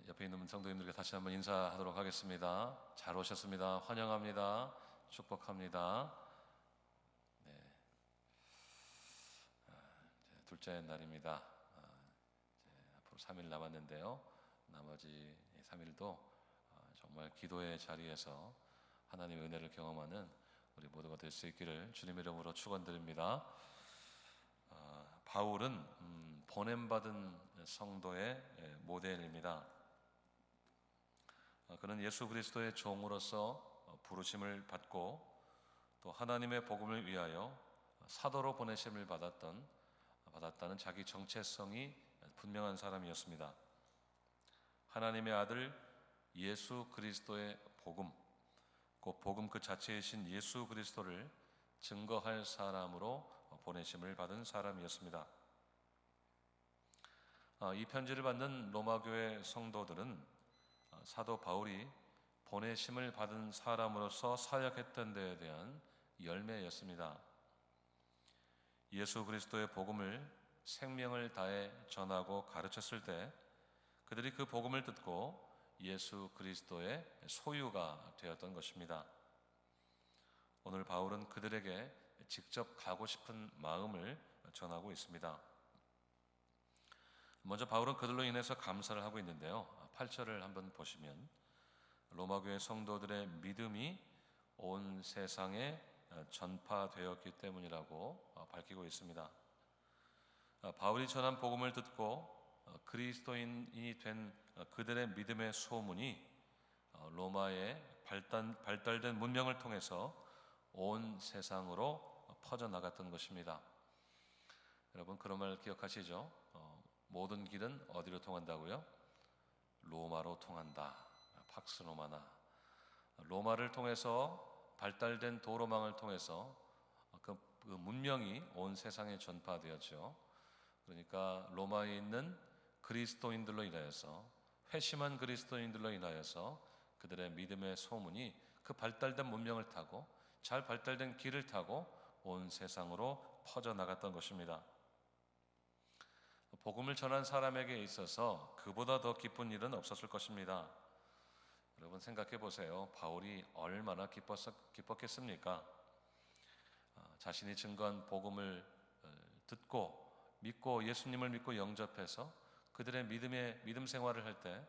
옆에 있는 성도님들께 다시 한번 인사하도록 하겠습니다. 잘 오셨습니다. 환영합니다. 축복합니다. 네, 이제 둘째 날입니다. 이제 앞으로 3일 남았는데요. 나머지 3일도 정말 기도의 자리에서 하나님의 은혜를 경험하는 우리 모두가 될 수 있기를 주님의 이름으로 축원드립니다. 바울은 보냄받은 성도의 모델입니다. 그는 예수 그리스도의 종으로서 부르심을 받고 또 하나님의 복음을 위하여 사도로 보내심을 받았다는 자기 정체성이 분명한 사람이었습니다. 하나님의 아들 예수 그리스도의 복음, 그 복음 그 자체이신 예수 그리스도를 증거할 사람으로 보내심을 받은 사람이었습니다. 이 편지를 받는 로마교회 성도들은 사도 바울이 보내심을 받은 사람으로서 사역했던 데에 대한 열매였습니다. 예수 그리스도의 복음을 생명을 다해 전하고 가르쳤을 때 그들이 그 복음을 듣고 예수 그리스도의 소유가 되었던 것입니다. 오늘 바울은 그들에게 직접 가고 싶은 마음을 전하고 있습니다. 먼저 바울은 그들로 인해서 감사를 하고 있는데요. 8절을 한번 보시면 로마교회 성도들의 믿음이 온 세상에 전파되었기 때문이라고 밝히고 있습니다. 바울이 전한 복음을 듣고 그리스도인이 된 그들의 믿음의 소문이 로마의 발달된 문명을 통해서 온 세상으로 퍼져나갔던 것입니다. 여러분 그런 말 기억하시죠? 모든 길은 어디로 통한다고요? 로마로 통한다. 팍스 로마나. 로마를 통해서 발달된 도로망을 통해서 그 문명이 온 세상에 전파되었죠. 그러니까 로마에 있는 그리스도인들로 인하여서 회심한 그리스도인들로 인하여서 그들의 믿음의 소문이 그 발달된 문명을 타고 잘 발달된 길을 타고 온 세상으로 퍼져나갔던 것입니다. 복음을 전한 사람에게 있어서 그보다 더 기쁜 일은 없었을 것입니다. 여러분 생각해 보세요. 바울이 얼마나 기뻤겠습니까? 자신이 증거한 복음을 듣고 믿고 예수님을 믿고 영접해서 그들의 믿음 생활을 할 때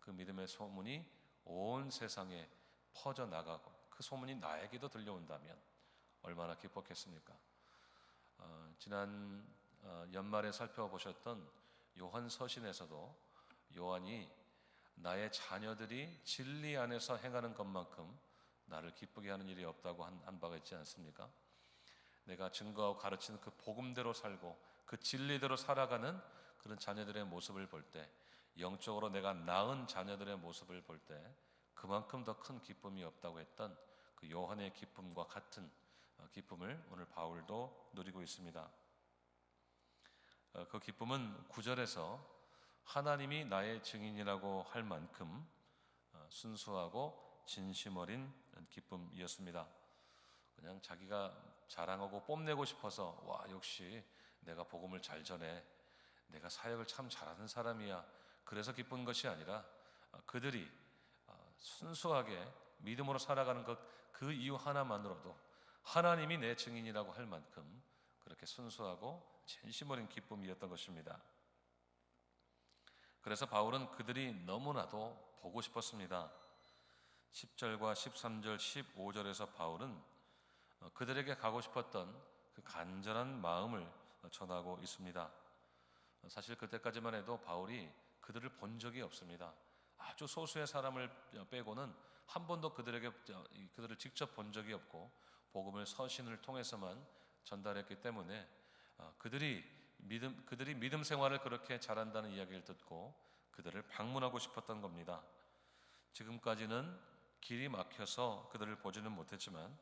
그 믿음의 소문이 온 세상에 퍼져나가고 그 소문이 나에게도 들려온다면 얼마나 기뻤겠습니까? 지난 연말에 살펴보셨던 요한 서신에서도 요한이 나의 자녀들이 진리 안에서 행하는 것만큼 나를 기쁘게 하는 일이 없다고 한 바가 있지 않습니까? 내가 증거하고 가르치는 그 복음대로 살고 그 진리대로 살아가는 그런 자녀들의 모습을 볼 때, 영적으로 내가 낳은 자녀들의 모습을 볼 때 그만큼 더 큰 기쁨이 없다고 했던 그 요한의 기쁨과 같은 기쁨을 오늘 바울도 누리고 있습니다. 그 기쁨은 9절에서 하나님이 나의 증인이라고 할 만큼 순수하고 진심 어린 기쁨이었습니다. 그냥 자기가 자랑하고 뽐내고 싶어서 와 역시 내가 복음을 잘 전해, 내가 사역을 참 잘하는 사람이야, 그래서 기쁜 것이 아니라 그들이 순수하게 믿음으로 살아가는 것 그 이유 하나만으로도 하나님이 내 증인이라고 할 만큼 그렇게 순수하고 진심 어린 기쁨이었던 것입니다. 그래서 바울은 그들이 너무나도 보고 싶었습니다. 10절과 13절, 15절에서 바울은 그들에게 가고 싶었던 그 간절한 마음을 전하고 있습니다. 사실 그때까지만 해도 바울이 그들을 본 적이 없습니다. 아주 소수의 사람을 빼고는 한 번도 그들을 직접 본 적이 없고 복음을 서신을 통해서만 전달했기 때문에 그들이 믿음 생활을 그렇게 잘한다는 이야기를 듣고 그들을 방문하고 싶었던 겁니다. 지금까지는 길이 막혀서 그들을 보지는 못했지만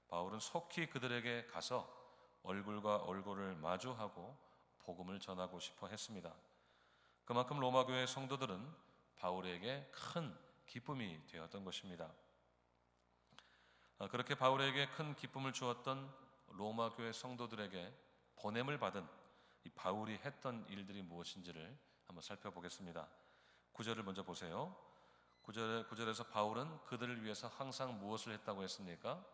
바울은 속히 그들에게 가서 얼굴과 얼굴을 마주하고 복음을 전하고 싶어 했습니다. 그만큼 로마교회 성도들은 바울에게 큰 기쁨이 되었던 것입니다. 그렇게 바울에게 큰 기쁨을 주었던 로마교회 성도들에게 보냄을 받은 이 바울이 했던 일들이 무엇인지를 한번 살펴보겠습니다. 9절을 먼저 보세요. 9절에서 바울은 그들을 위해서 항상 무엇을 했다고 했습니까?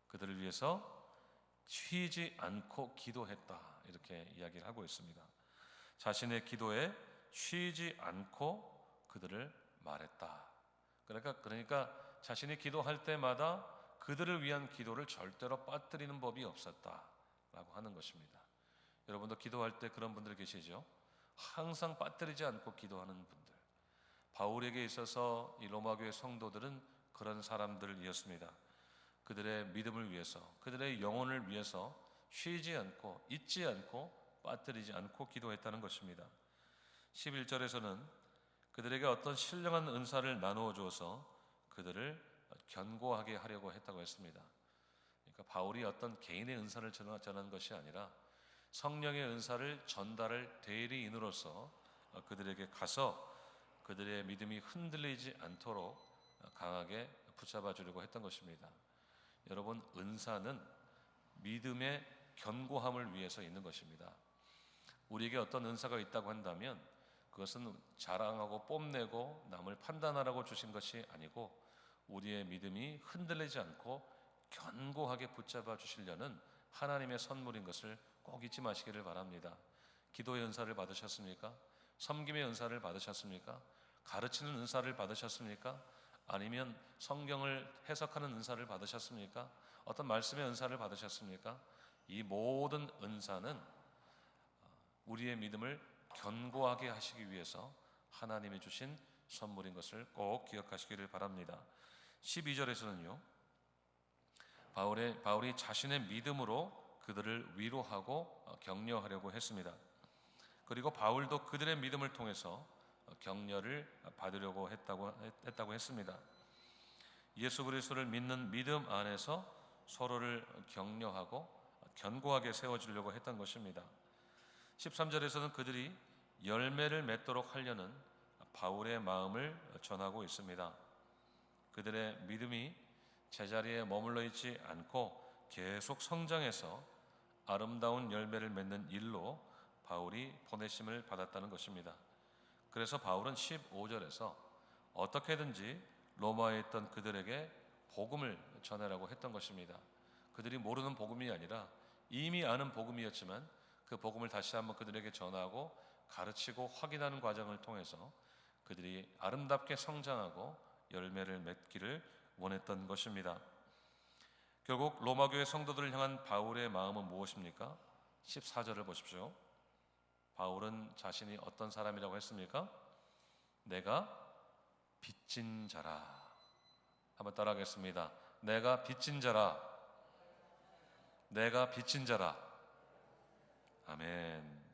그들을 위해서 쉬지 않고 기도했다, 이렇게 이야기를 하고 있습니다. 자신의 기도에 쉬지 않고 그들을 말했다. 그러니까 자신이 기도할 때마다 그들을 위한 기도를 절대로 빠뜨리는 법이 없었다라고 하는 것입니다. 여러분도 기도할 때 그런 분들 계시죠? 항상 빠뜨리지 않고 기도하는 분들. 바울에게 있어서 이 로마교회 성도들은 그런 사람들이었습니다. 그들의 믿음을 위해서, 그들의 영혼을 위해서 쉬지 않고 잊지 않고 빠뜨리지 않고 기도했다는 것입니다. 11절에서는 그들에게 어떤 신령한 은사를 나누어 주어서 그들을 견고하게 하려고 했다고 했습니다. 그러니까 바울이 어떤 개인의 은사를 전한 것이 아니라 성령의 은사를 전달할 대리인으로서 그들에게 가서 그들의 믿음이 흔들리지 않도록 강하게 붙잡아 주려고 했던 것입니다. 여러분, 은사는 믿음의 견고함을 위해서 있는 것입니다. 우리에게 어떤 은사가 있다고 한다면 그것은 자랑하고 뽐내고 남을 판단하라고 주신 것이 아니고 우리의 믿음이 흔들리지 않고 견고하게 붙잡아 주시려는 하나님의 선물인 것을 꼭 잊지 마시기를 바랍니다. 기도의 은사를 받으셨습니까? 섬김의 은사를 받으셨습니까? 가르치는 은사를 받으셨습니까? 아니면 성경을 해석하는 은사를 받으셨습니까? 어떤 말씀의 은사를 받으셨습니까? 이 모든 은사는 우리의 믿음을 견고하게 하시기 위해서 하나님이 주신 선물인 것을 꼭 기억하시기를 바랍니다. 12절에서는요, 바울이 자신의 믿음으로 그들을 위로하고 격려하려고 했습니다. 그리고 바울도 그들의 믿음을 통해서 격려를 받으려고 했다고 했습니다. 예수 그리스도를 믿는 믿음 안에서 서로를 격려하고 견고하게 세워주려고 했던 것입니다. 13절에서는 그들이 열매를 맺도록 하려는 바울의 마음을 전하고 있습니다. 그들의 믿음이 제자리에 머물러 있지 않고 계속 성장해서 아름다운 열매를 맺는 일로 바울이 보내심을 받았다는 것입니다. 그래서 바울은 15절에서 어떻게든지 로마에 있던 그들에게 복음을 전하라고 했던 것입니다. 그들이 모르는 복음이 아니라 이미 아는 복음이었지만 그 복음을 다시 한번 그들에게 전하고 가르치고 확인하는 과정을 통해서 그들이 아름답게 성장하고 열매를 맺기를 원했던 것입니다. 결국 로마교회 성도들을 향한 바울의 마음은 무엇입니까? 14절을 보십시오. 바울은 자신이 어떤 사람이라고 했습니까? 내가 빚진 자라. 한번 따라하겠습니다. 내가 빚진 자라. 내가 빚진 자라. 아멘.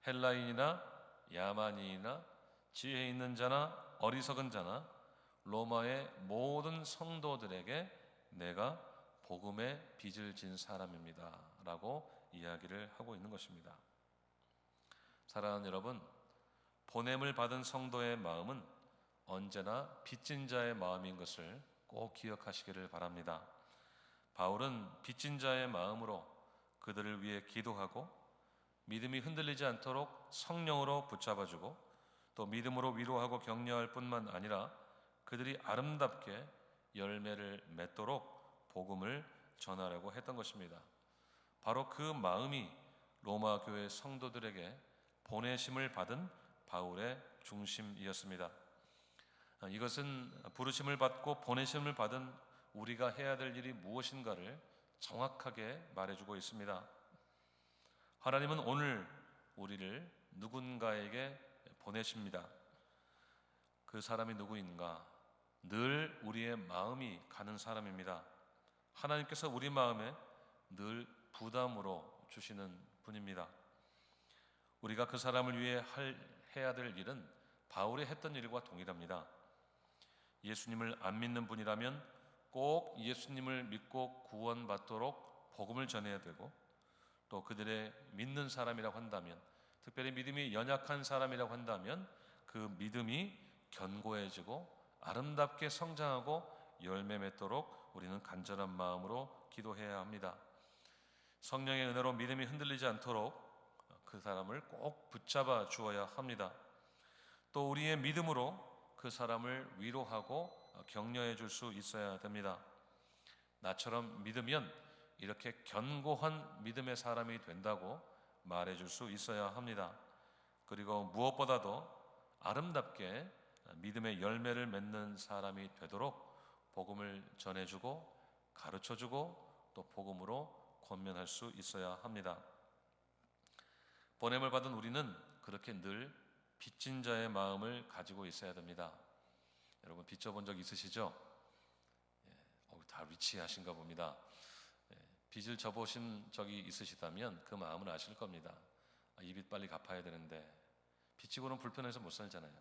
헬라인이나 야만인이나 지혜 있는 자나 어리석은 자나 로마의 모든 성도들에게 내가 복음의 빚을 진 사람입니다 라고 이야기를 하고 있는 것입니다. 사랑하는 여러분, 보냄을 받은 성도의 마음은 언제나 빚진 자의 마음인 것을 꼭 기억하시기를 바랍니다. 바울은 빚진 자의 마음으로 그들을 위해 기도하고 믿음이 흔들리지 않도록 성령으로 붙잡아주고 또 믿음으로 위로하고 격려할 뿐만 아니라 그들이 아름답게 열매를 맺도록 복음을 전하려고 했던 것입니다. 바로 그 마음이 로마 교회 성도들에게 보내심을 받은 바울의 중심이었습니다. 이것은 부르심을 받고 보내심을 받은 우리가 해야 될 일이 무엇인가를 정확하게 말해주고 있습니다. 하나님은 오늘 우리를 누군가에게 보내십니다. 그 사람이 누구인가? 늘 우리의 마음이 가는 사람입니다. 하나님께서 우리 마음에 늘 부담으로 주시는 분입니다. 우리가 그 사람을 위해 해야 될 일은 바울이 했던 일과 동일합니다. 예수님을 안 믿는 분이라면 꼭 예수님을 믿고 구원받도록 복음을 전해야 되고 또 그들의 믿는 사람이라고 한다면 특별히 믿음이 연약한 사람이라고 한다면 그 믿음이 견고해지고 아름답게 성장하고 열매 맺도록 우리는 간절한 마음으로 기도해야 합니다. 성령의 은혜로 믿음이 흔들리지 않도록 그 사람을 꼭 붙잡아 주어야 합니다. 또 우리의 믿음으로 그 사람을 위로하고 격려해 줄 수 있어야 됩니다. 나처럼 믿으면 이렇게 견고한 믿음의 사람이 된다고 말해 줄 수 있어야 합니다. 그리고 무엇보다도 아름답게 믿음의 열매를 맺는 사람이 되도록 복음을 전해주고 가르쳐주고 또 복음으로 권면할 수 있어야 합니다. 보냄을 받은 우리는 그렇게 늘 빚진 자의 마음을 가지고 있어야 됩니다. 여러분 빚져본 적 있으시죠? 다 리치하신가 봅니다. 빚을 져보신 적이 있으시다면 그 마음을 아실 겁니다. 이 빚 빨리 갚아야 되는데 빚지고는 불편해서 못 살잖아요.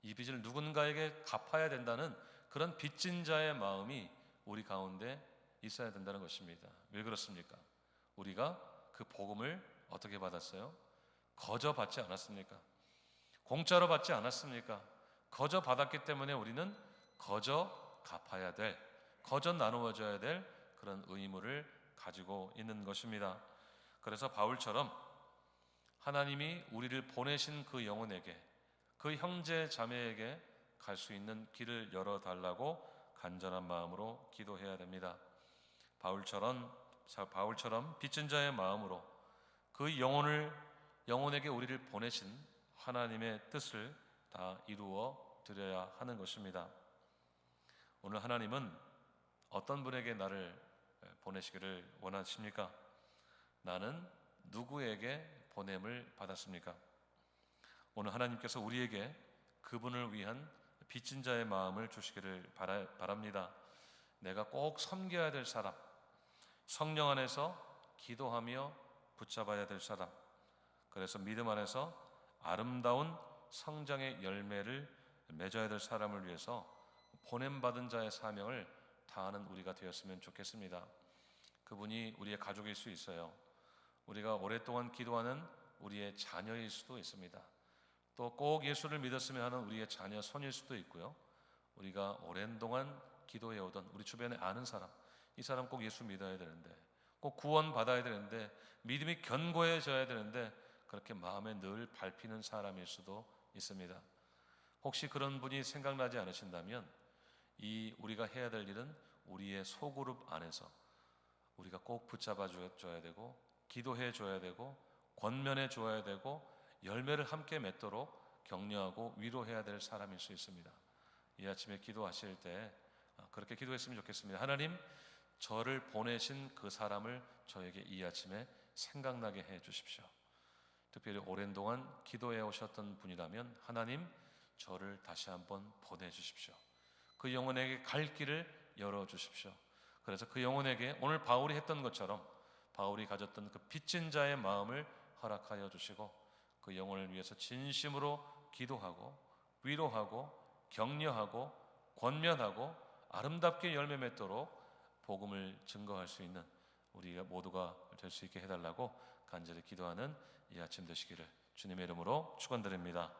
이 빚을 누군가에게 갚아야 된다는 그런 빚진 자의 마음이 우리 가운데 있어야 된다는 것입니다. 왜 그렇습니까? 우리가 그 복음을 어떻게 받았어요? 거저 받지 않았습니까? 공짜로 받지 않았습니까? 거저 받았기 때문에 우리는 거저 갚아야 될, 거저 나누어져야 될 그런 의무를 가지고 있는 것입니다. 그래서 바울처럼 하나님이 우리를 보내신 그 영혼에게, 그 형제 자매에게 갈 수 있는 길을 열어달라고 간절한 마음으로 기도해야 됩니다. 바울처럼 빚진 자의 마음으로 그 영혼에게 우리를 보내신 하나님의 뜻을 다 이루어 드려야 하는 것입니다. 오늘 하나님은 어떤 분에게 나를 보내시기를 원하십니까? 나는 누구에게 보냄을 받았습니까? 오늘 하나님께서 우리에게 그분을 위한 빚진 자의 마음을 주시기를 바랍니다. 내가 꼭 섬겨야 될 사람, 성령 안에서 기도하며 붙잡아야 될 사람, 그래서 믿음 안에서 아름다운 성장의 열매를 맺어야 될 사람을 위해서 보냄받은 자의 사명을 다하는 우리가 되었으면 좋겠습니다. 그분이 우리의 가족일 수 있어요. 우리가 오랫동안 기도하는 우리의 자녀일 수도 있습니다. 또 꼭 예수를 믿었으면 하는 우리의 자녀 손일 수도 있고요. 우리가 오랜 동안 기도해오던 우리 주변에 아는 사람, 이 사람 꼭 예수 믿어야 되는데, 꼭 구원 받아야 되는데, 믿음이 견고해져야 되는데 그렇게 마음에 늘 밟히는 사람일 수도 있습니다. 혹시 그런 분이 생각나지 않으신다면 우리가 해야 될 일은 우리의 소그룹 안에서 우리가 꼭 붙잡아 줘야 되고, 기도해 줘야 되고, 권면해 줘야 되고, 열매를 함께 맺도록 격려하고 위로해야 될 사람일 수 있습니다. 이 아침에 기도하실 때 그렇게 기도했으면 좋겠습니다. 하나님, 저를 보내신 그 사람을 저에게 이 아침에 생각나게 해 주십시오. 특별히 오랜 동안 기도해 오셨던 분이라면 하나님, 저를 다시 한번 보내주십시오. 그 영혼에게 갈 길을 열어주십시오. 그래서 그 영혼에게 오늘 바울이 했던 것처럼 바울이 가졌던 그 빚진 자의 마음을 허락하여 주시고, 그 영혼을 위해서 진심으로 기도하고 위로하고 격려하고 권면하고 아름답게 열매 맺도록 복음을 증거할 수 있는 우리가 모두가 될 수 있게 해달라고 간절히 기도하는 이 아침 되시기를 주님의 이름으로 축원드립니다.